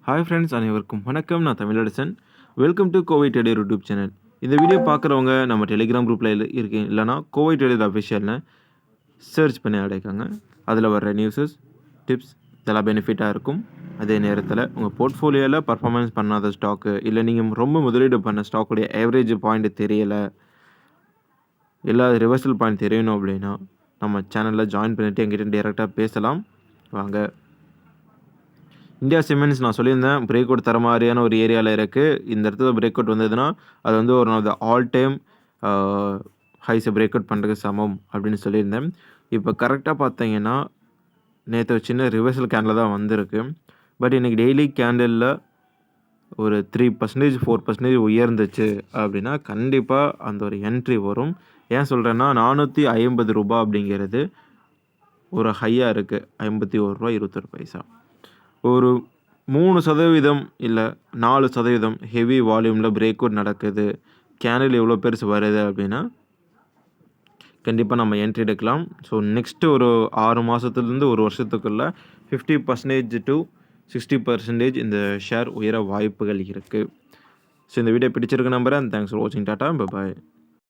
Hi friends அனைவருக்கும் வணக்கம். நான் Tamilarasan. Welcome to Kovai trader YouTube channel. இந்த வீடியோ பார்க்குறவங்க நம்ம டெலிகிராம் குரூப்பில் இருக்கீங்க, இல்லைனா கோவை ட்ரேடர் அஃபிஷியல்னு சர்ச் பண்ணி அடைக்காங்க. அதில் வர்ற நியூஸஸ், டிப்ஸ் இதெல்லாம் பெனிஃபிட்டாக இருக்கும். அதே நேரத்தில் உங்கள் போர்ட்ஃபோலியோவில் பர்ஃபார்மன்ஸ் பண்ணாத ஸ்டாக்கு, இல்லை நீங்கள் ரொம்ப முதலீடு பண்ண ஸ்டாக்குடைய ஆவரேஜ் பாயிண்ட் தெரியலை, எல்லா ரிவர்சல் பாயிண்ட் தெரியணும் அப்படின்னா நம்ம சேனலில் ஜாயின் பண்ணிவிட்டு எங்கிட்ட டேரெக்டாக பேசலாம். வாங்க. இந்தியா சிமெண்ட்ஸ் நான் சொல்லியிருந்தேன், பிரேக் அவுட் தர மாதிரியான ஒரு ஏரியாவில் இருக்குது. இந்த இடத்துல பிரேக் அவுட் வந்ததுன்னா அது வந்து ஒரு ஆஃப் த ஆல் டைம் ஹைஸை பிரேக் அவுட் பண்ணுறதுக்கு சமம் அப்படின்னு சொல்லியிருந்தேன். இப்போ கரெக்டாக பார்த்தீங்கன்னா நேற்று ஒரு சின்ன ரிவர்சல் கேண்டில் தான் வந்திருக்கு. பட் இன்றைக்கி டெய்லி கேண்டிலில் ஒரு 3% 4% உயர்ந்துச்சு அப்படின்னா கண்டிப்பாக அந்த ஒரு என்ட்ரி வரும். ஏன் சொல்கிறேன்னா ரூ. 450 அப்படிங்கிறது ஒரு ஹையாக இருக்குது. ரூ. 51.21. ஒரு 3% இல்லை 4% ஹெவி வால்யூமில் பிரேக் அவுட் நடக்குது, கேண்டில் எவ்வளோ பெருசு வருது அப்படின்னா கண்டிப்பாக நம்ம என்ட்ரி எடுக்கலாம். ஸோ நெக்ஸ்ட்டு ஒரு 6 மாதத்துலேருந்து ஒரு வருஷத்துக்குள்ளே 50% to 60% இந்த ஷேர் உயர வாய்ப்புகள் இருக்குது. ஸோ இந்த வீடியோ பிடிச்சிருக்கு நம்புகிறேன். தேங்க்ஸ் ஃபார் வாட்சிங். Tata, bye bye.